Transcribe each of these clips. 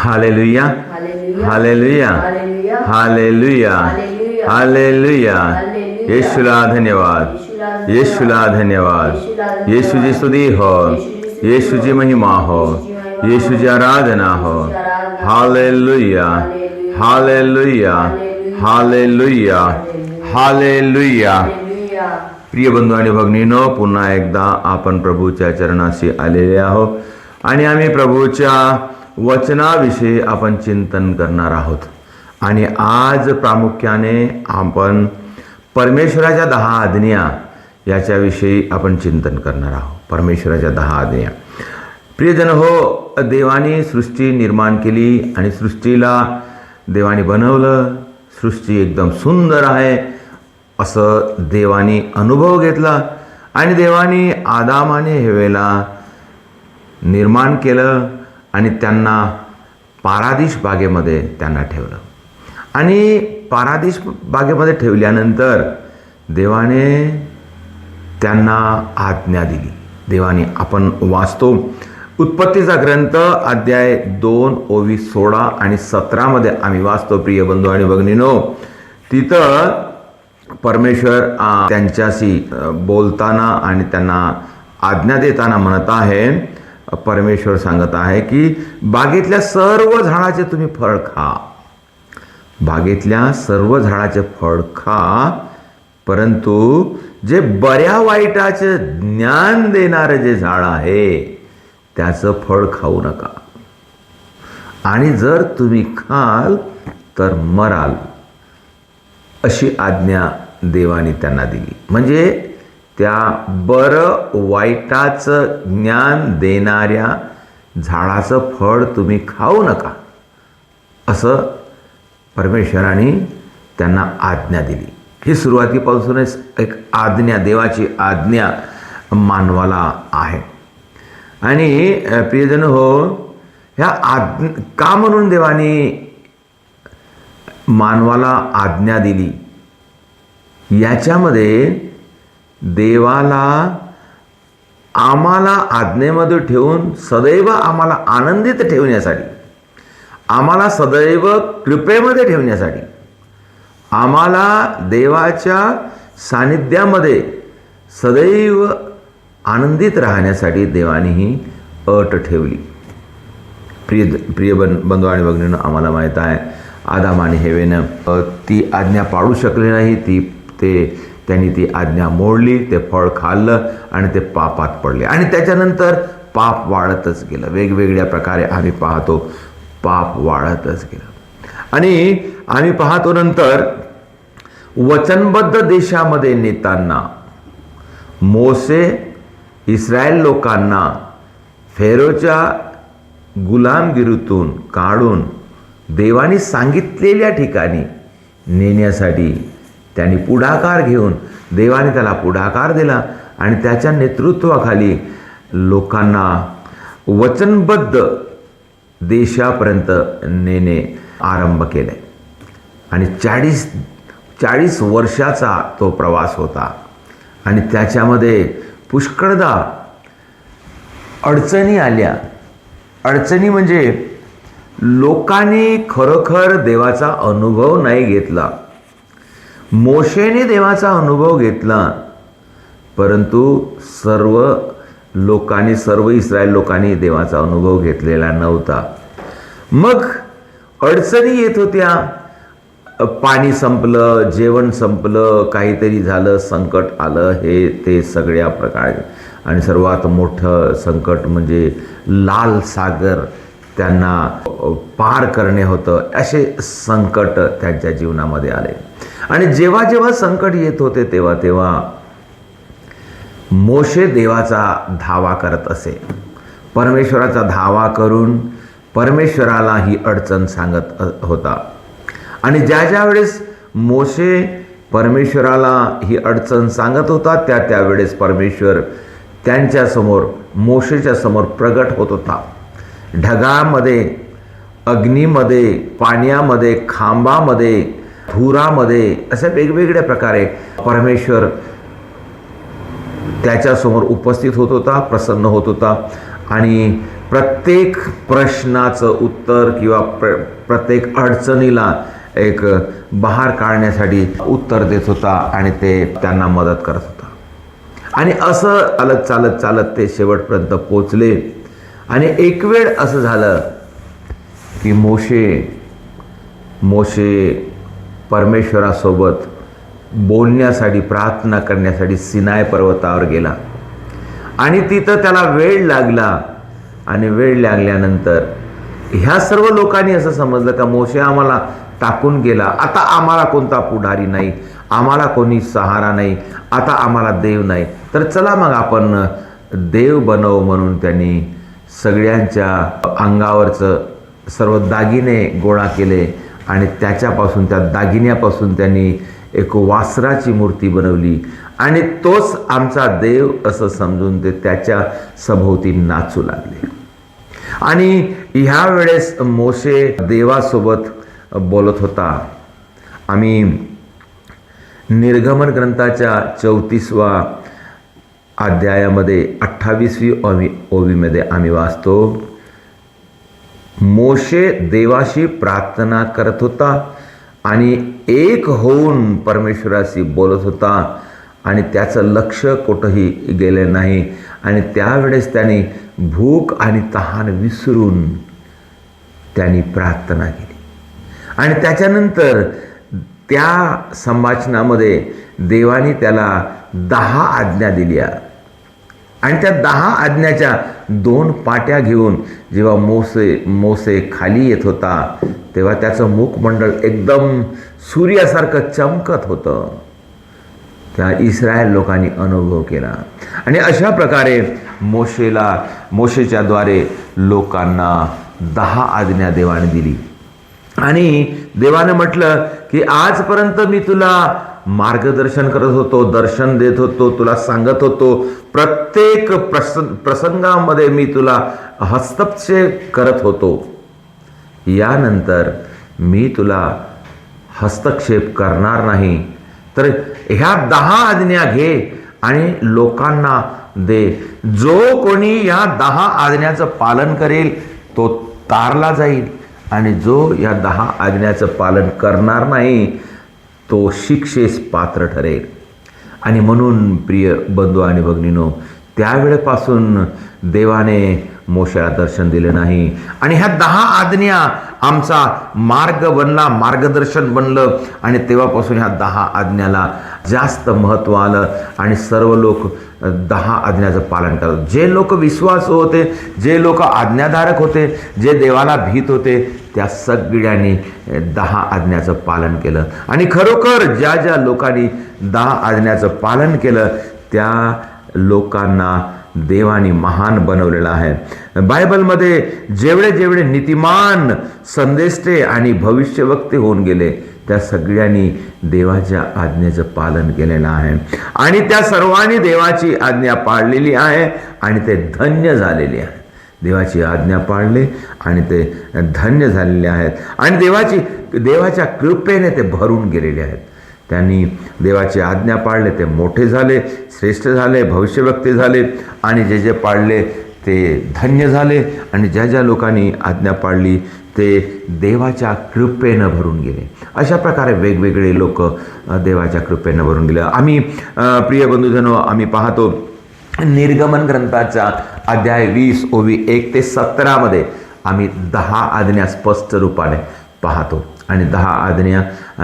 Hallelujah, hallelujah, hallelujah, hallelujah. येशूला धन्यवाद, येशूला धन्यवाद. येशूची स्तुती हो, येशूची महिमा हो, येशूची आराधना हो. Hallelujah, hallelujah, hallelujah, hallelujah. प्रिय बंधू आणि भगिनीनो, पुन्हा एकदा आपण प्रभूच्या चरणाशी आलेले आहोत आणि आम्ही प्रभूच्या वचनाविषयी आपण चिंतन करणार आहोत. आणि आज प्रामुख्याने आपण परमेश्वराच्या 10 आज्ञा याच्याविषयी आपण चिंतन करणार आहोत. परमेश्वराच्या 10 आज्ञा. प्रियजन हो, देवाने सृष्टी निर्माण केली आणि सृष्टीला देवाने बनवलं. सृष्टी एकदम सुंदर आहे असं देवाने अनुभव घेतला आणि देवाने आदाम आणि हव्वेला निर्माण केलं आणि त्यांना पारादीस बागेमध्ये त्यांना ठेवलं. आणि पारादीस बागेमध्ये ठेवल्यानंतर देवाने त्यांना आज्ञा दिली. देवाने आपण वाचतो उत्पत्तीचा ग्रंथ अध्याय 2 ओवी 16 आणि 17 आम्ही वाचतो. प्रिय बंधू आणि भगिनीनो, तिथं परमेश्वर त्यांच्याशी बोलताना आणि त्यांना आज्ञा देताना म्हणत आहे, परमेश्वर सांगत आहे की बागेतल्या सर्व झाडाचे तुम्ही फळ खा. बागेतल्या सर्व झाडाचे फळ खा, परंतु जे बऱ्या वाईटाचे ज्ञान देणारे जे झाड आहे त्याचं फळ खाऊ नका. आणि जर तुम्ही खाल तर मराल, अशी आज्ञा देवाने त्यांना दिली. म्हणजे त्या बरं वाईटाचं ज्ञान देणाऱ्या झाडाचं फळ तुम्ही खाऊ नका, असं परमेश्वराने त्यांना आज्ञा दिली. ही सुरुवातीपासूनच एक आज्ञा, देवाची आज्ञा मानवाला आहे. आणि प्रियजन हो, ह्या का म्हणून देवाने मानवाला आज्ञा दिली, याच्यामध्ये देवाला आम्हाला आज्ञेमध्ये ठेवून सदैव आम्हाला आनंदित ठेवण्यासाठी, आम्हाला सदैव कृपेमध्ये ठेवण्यासाठी, आम्हाला देवाच्या सानिध्यामध्ये सदैव आनंदित राहण्यासाठी देवाने ही अट ठेवली. प्रिय बंधू आणि भगिनींनो, आम्हाला माहीत आहे आदाम आणि हव्वेनं ती आज्ञा पाळू शकले नाही. त्यांनी ती आज्ञा मोडली, ते फळ खाल्लं आणि ते पापात पडले. आणि त्याच्यानंतर पाप वाढतच गेलं. वेगवेगळ्या प्रकारे आम्ही पाहतो पाप वाढतच गेलं. आणि आम्ही पाहतो नंतर वचनबद्ध देशामध्ये नेताना मोसे इस्रायल लोकांना फेरोच्या गुलामगिरीतून काढून देवाने सांगितलेल्या ठिकाणी नेण्यासाठी त्यांनी पुढाकार घेऊन, देवाने त्याला पुढाकार दिला आणि त्याच्या नेतृत्वाखाली लोकांना वचनबद्ध देशापर्यंत नेणे आरंभ केले. आणि 40 वर्षाचा तो प्रवास होता. आणि त्याच्यामध्ये पुष्कळदा अडचणी आल्या. अडचणी म्हणजे लोकांनी खरोखर देवाचा अनुभव नाही घेतला. मोशेने देवाचा अनुभव घेतला, परंतु सर्व इस्रायल लोकांनी देवाचा अनुभव घेतलेला नव्हता. मग अडचणी येत होत्या. पाणी संपलं, जेवण संपलं, काहीतरी झालं, संकट आलं, हे ते सगळ्या प्रकारे. आणि सर्वात मोठं संकट म्हणजे लाल सागर त्यांना पार करणे होतं. असे संकट त्यांच्या जीवनामध्ये आले. आणि जेव्हा जेव्हा संकट येत होते तेव्हा मोशे देवाचा धावा करत असे. परमेश्वराचा धावा करून परमेश्वराला ही अडचण सांगत होता. आणि ज्या वेळेस मोशे परमेश्वराला ही अडचण सांगत होता त्यावेळेस परमेश्वर त्यांच्यासमोर, मोशेच्या समोर प्रगट होत होता. ढगामध्ये, अग्नीमध्ये, पाण्यामध्ये, खांबामध्ये, धुरामध्ये, अशा वेगवेगळ्या प्रकारे परमेश्वर त्याच्यासमोर उपस्थित होत होता, प्रसन्न होत होता. आणि प्रत्येक प्रश्नाचं उत्तर किंवा प्रत्येक अडचणीला एक बहार काढण्यासाठी उत्तर देत होता आणि ते त्यांना मदत करत होता. आणि असं चालत चालत ते शेवटपर्यंत पोचले. आणि एक वेळ असं झालं की मोशे परमेश्वरासोबत बोलण्यासाठी, प्रार्थना करण्यासाठी सिनाय पर्वतावर गेला. आणि तिथं त्याला वेळ लागला. आणि वेळ लागल्यानंतर ह्या सर्व लोकांनी असं समजलं का मोशे आम्हाला टाकून गेला, आता आम्हाला कोणता पुढारी नाही, आम्हाला कोणी सहारा नाही, आता आम्हाला देव नाही, तर चला मग आपण देव बनव. म्हणून त्यांनी सगळ्यांच्या अंगावरचं सर्व दागिने गोळा केले आणि त्याच्यापासून, त्या दागिन्यापासून त्यांनी एक वासराची मूर्ती बनवली आणि तोच आमचा देव असं समजून ते त्याच्या सभोवती नाचू लागले. आणि ह्या वेळेस मोशे देवासोबत बोलत होता. आम्ही निर्गमन ग्रंथाच्या 34व्या अध्यायामध्ये 28वी ओवीमध्ये आम्ही वाचतो, मोशे देवाशी प्रार्थना करत होता आणि एक होऊन परमेश्वराशी बोलत होता आणि त्याचं लक्ष कुठंही गेले नाही. आणि त्यावेळेस त्यांनी भूक आणि तहान विसरून त्यांनी प्रार्थना केली. आणि त्याच्यानंतर त्या संभाषणामध्ये देवाने त्याला 10 आज्ञा दिल्या. आणि त्या 10 आज्ञाच्या 2 पाट्या घेऊन जेव्हा मोसे खाली येत होता तेव्हा त्याचं मुखमंडळ एकदम सूर्यासारखं चमकत होतं. त्या इस्रायल लोकांनी अनुभव केला. आणि अशा प्रकारे मोशेच्या द्वारे लोकांना 10 आज्ञा देवाने दिली. आणि देवाने म्हटलं की आजपर्यंत मी तुला मार्गदर्शन करत होतो, दर्शन देत होतो, तुला सांगत होतो, प्रत्येक प्रसंगामध्ये मी तुला हस्तक्षेप करत होतो. यानंतर मी तुला हस्तक्षेप करणार नाही, तर ह्या 10 आज्ञा घे आणि लोकांना दे. जो कोणी या 10 आज्ञाचं पालन करेल तो तारला जाईल आणि जो या 10 आज्ञाचं पालन करणार नाही तो शिक्षेस पात्र ठरेल. आणि म्हणून प्रिय बंधू आणि भगिनीनो, त्यावेळेपासून देवाने मोशेला दर्शन दिले नाही. आणि ह्या 10 आज्ञा आमचा मार्ग बनला, मार्गदर्शन बनलं. आणि तेव्हापासून ह्या 10 आज्ञाला जास्त महत्त्व आलं आणि सर्व लोक 10 आज्ञाचं पालन करतात. जे लोक विश्वासू होते, जे लोक आज्ञाधारक होते, जे देवाला भीत होते, त्या सगळ्यांनी 10 आज्ञाचं पालन केलं. आणि खरोखर ज्या ज्या लोकांनी 10 आज्ञाचं पालन केलं त्या लोकांना देवाने महान बनवलेलं आहे. बायबलमध्ये जेवढे जेवढे नीतिमान, संदेष्टे आणि भविष्यवक्ते होऊन गेले त्या सगळ्यांनी देवाच्या आज्ञेचं पालन केलेलं आहे. आणि त्या सर्वांनी देवाची आज्ञा पाळलेली आहे आणि ते धन्य झालेले आहे. देवाची आज्ञा पाळले आणि ते धन्य झालेले आहेत. आणि देवाच्या कृपेने ते भरून गेलेले आहेत. त्यांनी देवाची आज्ञा पाळले ते मोठे झाले, श्रेष्ठ झाले, भविष्यवक्ते झाले. आणि जे जे पाळले ते धन्य झाले. आणि ज्या ज्या लोकांनी आज्ञा पाळली ते देवाच्या कृपेनं भरून गेले. अशा प्रकारे वेगवेगळे लोक देवाच्या कृपेनं भरून गेले. आम्ही प्रिय बंधूजनो, आम्ही पाहतो निर्गमन ग्रंथाचा अध्याय 20 ओवी 1 ते 17 मध्ये आम्ही 10 आज्ञा स्पष्ट रूपाने पाहतो. आणि 10 आज्ञा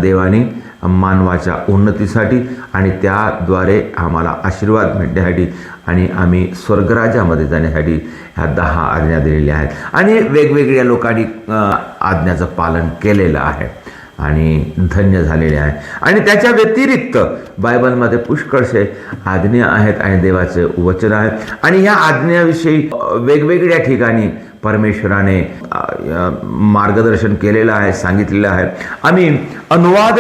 देवाने मानवाच्या उन्नतीसाठी आणि त्याद्वारे आम्हाला आशीर्वाद मिळण्यासाठी आणि आम्ही स्वर्गराज्यामध्ये जाण्यासाठी ह्या 10 आज्ञा दिलेल्या आहेत. आणि वेगवेगळ्या लोकांनी आज्ञाचं पालन केलेलं आहे आणि धन्य झालेले आहे. आणि त्याच्या व्यतिरिक्त बायबलमध्ये पुष्कळसे आज्ञा आहेत आणि देवाचे वचन आहे. आणि ह्या आज्ञाविषयी वेगवेगळ्या ठिकाणी परमेश्वराने मार्गदर्शन केलेलं आहे, सांगितलेलं आहे. आम्ही अनुवाद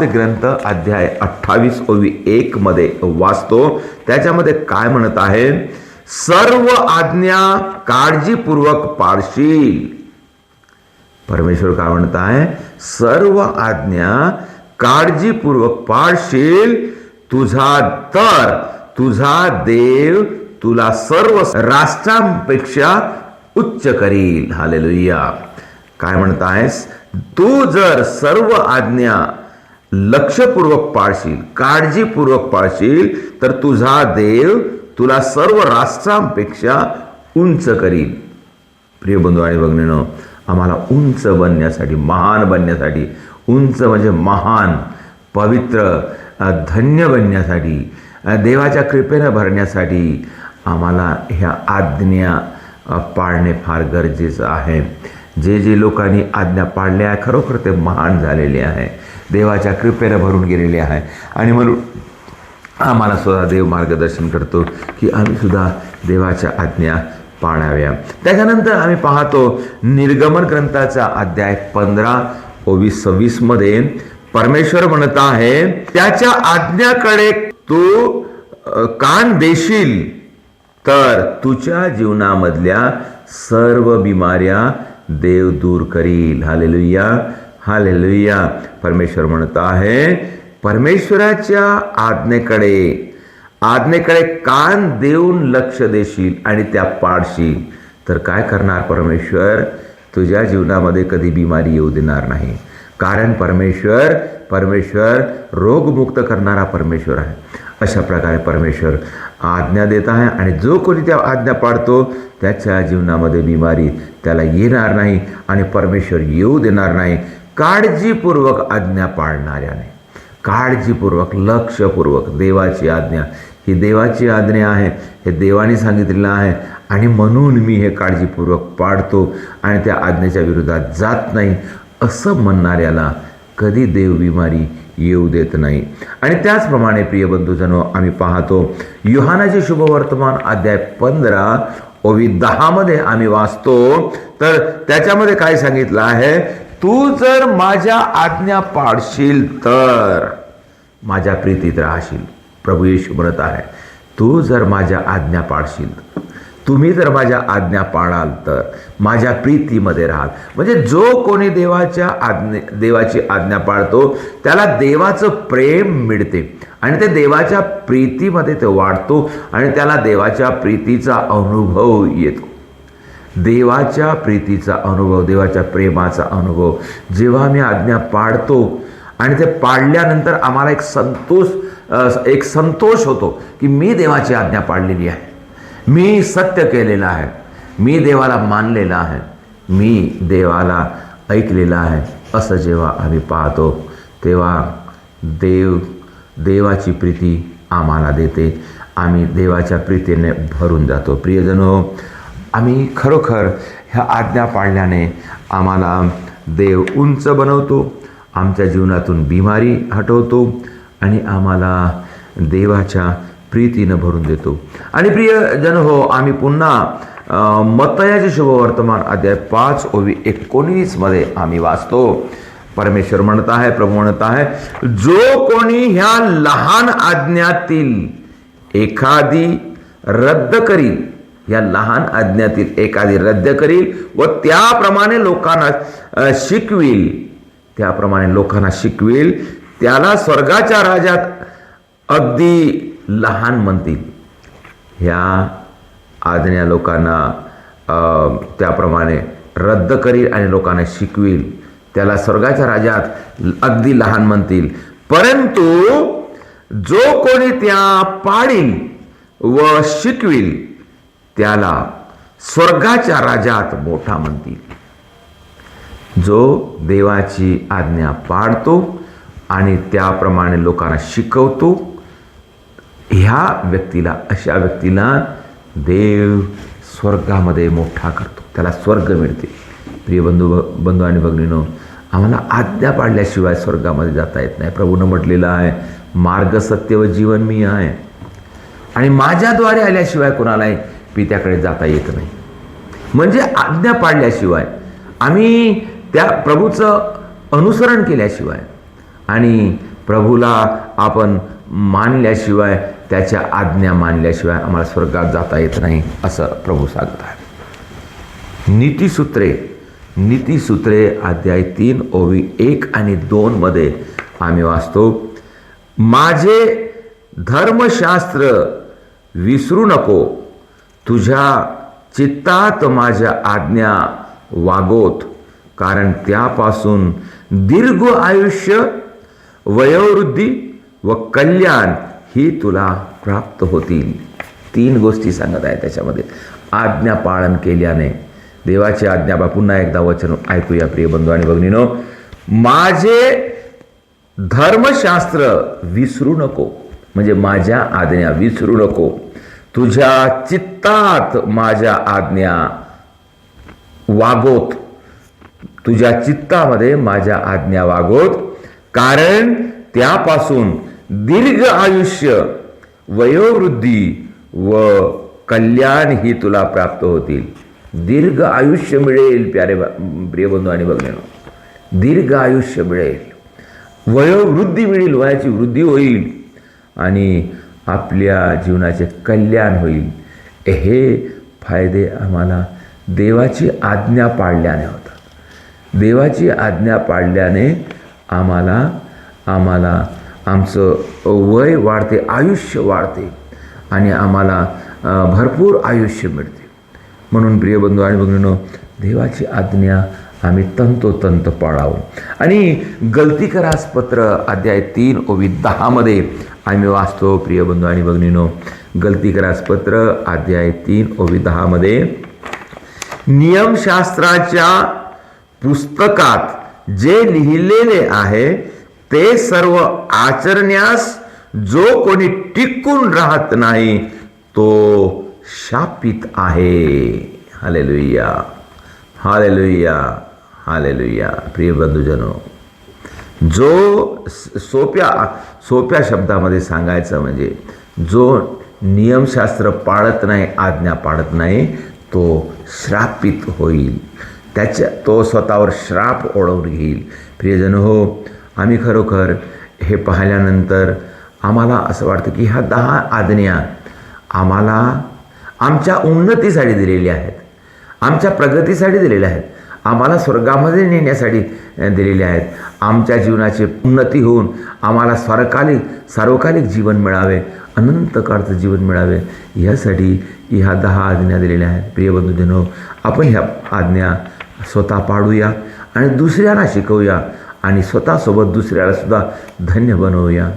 ग्रंथ अध्याय 28 ओवी 1 मध्ये वाचतो. त्याच्यामध्ये काय म्हणत आहे, सर्व आज्ञा काळजीपूर्वक पाळशील. परमेश्वर काय म्हणत आहे, सर्व आज्ञा काळजीपूर्वक पाळशील, तुझा देव तुला सर्व राष्ट्रांपेक्षा उच्च करील. हालेलुया. काय म्हणतायस? तू जर सर्व आज्ञा लक्षपूर्वक पाळशील, काळजीपूर्वक पाळशील, तर तुझा देव तुला सर्व राष्ट्रांपेक्षा उंच करील. प्रिय बंधू आणि भगिनींनो, आम्हाला उंच बनण्यासाठी, महान बनण्यासाठी, उंच म्हणजे महान, पवित्र, धन्य बनण्यासाठी, देवाच्या कृपेने भरण्यासाठी आम्हाला ह्या आज्ञा पाळणे फार गरजेचं आहे. जे जे लोकांनी आज्ञा पाळल्या आहे खरोखर ते महान झालेले आहे, देवाच्या कृपेने भरून गेलेले आहे. आणि म्हणून आम्हाला सुद्धा देव मार्गदर्शन करतो की आम्ही सुद्धा देवाच्या आज्ञा पाळाव्या. त्याच्यानंतर आम्ही पाहतो निर्गमन ग्रंथाचा अध्याय 15:26 मध्ये परमेश्वर म्हणत आहे, त्याच्या आज्ञाकडे तू कान देशील तर तुझ्या जीवनामधल्या सर्व बिमाऱ्या देव दूर करील. Hallelujah, hallelujah. परमेश्वर म्हणत आहे, परमेश्वराच्या आज्ञेकडे कान देऊन लक्ष देशील आणि त्या पाळशील तर काय करणार परमेश्वर? तुझ्या जीवनामध्ये कधी बिमारी येऊ देणार नाही. कारण परमेश्वर रोगमुक्त करणारा परमेश्वर आहे. अशा प्रकारे परमेश्वर आज्ञा देत आहे आणि जो कोणी त्या आज्ञा पाळतो त्याच्या जीवनामध्ये बिमारी त्याला येणार नाही आणि परमेश्वर येऊ देणार नाही. काळजीपूर्वक आज्ञा पाळणाऱ्याने, काळजीपूर्वक, लक्षपूर्वक, देवाची आज्ञा ही देवाची आज्ञा आहे, हे देवाने सांगितलेलं आहे आणि म्हणून मी हे काळजीपूर्वक पाळतो आणि त्या आज्ञेच्या विरोधात जात नाही असं म्हणणाऱ्याला कधी देव बिमारी येऊ देत नाही. आणि त्याचप्रमाणे प्रिय बंधूजनो, आम्ही पाहतो योहानाचे शुभवर्तमान अध्याय 15:10 मध्ये आम्ही वाचतो तर त्याच्यामध्ये काय सांगितलं आहे? तू जर माझ्या आज्ञा पाळशील तर माझ्या प्रीतीत राहशील. प्रभू येशू म्हणत आहे, तू जर माझ्या आज्ञा पाळशील, तुम्ही जर माझ्या आज्ञा पाळाल तर माझ्या प्रीतीमध्ये राहाल. म्हणजे जो कोणी देवाची आज्ञा पाळतो त्याला देवाचं प्रेम मिळते आणि ते देवाच्या प्रीतीमध्ये ते वाढतो आणि त्याला देवाच्या प्रीतीचा अनुभव येतो. देवाच्या प्रीतीचा अनुभव, देवाच्या प्रेमाचा अनुभव जेव्हा आम्ही आज्ञा पाळतो आणि ते पाळल्यानंतर आम्हाला एक संतोष होतो की मी देवाची आज्ञा पाळलेली आहे, मी सत्य केलेलं आहे, मी देवाला मानलेलं आहे, मी देवाला ऐकलेलं आहे. असं जेव्हा आम्ही पाहतो तेव्हा देवाची प्रीती आम्हाला देते, आम्ही देवाच्या प्रीतीने भरून जातो. प्रियजनो, आम्ही खरोखर ह्या आज्ञा पाळल्याने आम्हाला देव उंच बनवतो, आमच्या जीवनातून बिमारी हटवतो आणि आम्हाला देवाच्या प्रीतीनं भरून देतो. आणि प्रियजन हो, आम्ही पुन्हा मत्तयाचे शुभवर्तमान अध्याय 5:19 मध्ये आम्ही वाचतो. परमेश्वर म्हणत आहे, प्रभू म्हणत आहे, जो कोणी ह्या लहान आज्ञातील एखादी रद्द करील, या लहान आज्ञातील एखादी रद्द करील व त्याप्रमाणे लोकांना शिकविल, त्याला स्वर्गाच्या राज्यात अगदी लहान म्हणतील. ह्या आज्ञा लोकांना त्याप्रमाणे रद्द करील आणि लोकांना शिकविल, त्याला स्वर्गाच्या राज्यात अगदी लहान म्हणतील. परंतु जो कोणी त्या पाळील व शिकविल त्याला स्वर्गाच्या राज्यात मोठा म्हणतील. जो देवाची आज्ञा पाळतो आणि त्याप्रमाणे लोकांना शिकवतो, अशा व्यक्तीला देव स्वर्गामध्ये मोठा करतो, त्याला स्वर्ग मिळते. प्रिय बंधू आणि भगिनीनो, आम्हाला आज्ञा पाळल्याशिवाय स्वर्गामध्ये जाता येत नाही. प्रभूनं म्हटलेलं आहे, मार्ग, सत्य व जीवन मी आहे आणि माझ्याद्वारे आल्याशिवाय कोणालाही पित्याकडे जाता येत नाही. म्हणजे आज्ञा पाळल्याशिवाय, आम्ही त्या प्रभूचं अनुसरण केल्याशिवाय आणि प्रभूला आपण मानल्याशिवाय, त्याच्या आज्ञा मानल्याशिवाय आम्हाला स्वर्गात जाता येत नाही असं प्रभू सांगत आहे. नीतिसूत्रे अध्याय 3:1 आणि 2 मध्ये आम्ही वाचतो, माझे धर्मशास्त्र विसरू नको तुझ्या चित्तात माझ्या आज्ञा वागोत, कारण त्यापासून दीर्घ आयुष्य, वयोवृद्धी व कल्याण ही तुला प्राप्त होतील. 3 गोष्टी सांगत आहे त्याच्यामध्ये. आज्ञा पालन केल्याने, देवाची आज्ञा. पुन्हा एकदा वचन ऐकूया प्रिय बंधू आणि भगिनीनो. माझे धर्मशास्त्र विसरू नको, म्हणजे माझ्या आज्ञा विसरू नको. तुझ्या चित्तात माझ्या आज्ञा वागोत, तुझ्या चित्तामध्ये माझ्या आज्ञा वागोत, कारण त्यापासून दीर्घ आयुष्य, वयोवृद्धी व कल्याण ही तुला प्राप्त होतील. दीर्घ आयुष्य मिळेल प्रिय बंधू आणि भगिनींनो. दीर्घ आयुष्य मिळेल, वयोवृद्धी मिळेल, वयाची वृद्धी होईल आणि आपल्या जीवनाचे कल्याण होईल. हे फायदे आम्हाला देवाची आज्ञा पाळल्याने होतात. देवाची आज्ञा पाळल्याने आम्हाला आमचं वय वाढते, आयुष्य वाढते आणि आम्हाला भरपूर आयुष्य मिळते. म्हणून प्रिय बंधू आणि भगिनींनो, देवाची आज्ञा आम्ही तंतोतंत पाळावं. आणि गलती करास पत्र अध्याय 3 ओवी 10 मध्ये आम्ही वाचतो प्रिय बंधू आणि भगिनींनो. गलती करास पत्र अध्याय 3 ओवी 10 मध्ये, नियमशास्त्राच्या पुस्तकात जे लिहिलेले आहे ते सर्व आचरण्यास जो कोणी टिकून राहत नाही तो शापित आहे. Hallelujah, hallelujah, hallelujah. प्रिय बंधूजनो, जो सोप्या शब्दामध्ये सांगायचं म्हणजे जो नियमशास्त्र पाळत नाही, आज्ञा पाळत नाही, तो श्रापित होईल. तो स्वतःवर श्राप ओढवून घेईल. प्रियजन हो, आम्ही खरोखर हे पाहिल्यानंतर आम्हाला असं वाटतं की ह्या 10 आज्ञा आम्हाला आमच्या उन्नतीसाठी दिलेल्या आहेत, आमच्या प्रगतीसाठी दिलेल्या आहेत, आम्हाला स्वर्गामध्ये नेण्यासाठी दिलेल्या आहेत. आमच्या जीवनाची उन्नती होऊन आम्हाला सार्वकालिक जीवन मिळावे, अनंत काळचं जीवन मिळावे, यासाठी ह्या 10 आज्ञा दिलेल्या आहेत. प्रिय बंधूजनो, आपण ह्या आज्ञा स्वतः पाळूया आणि दुसऱ्यांना शिकवूया आणि स्वतःसोबत दुसऱ्याला सुद्धा धन्य बनवूया.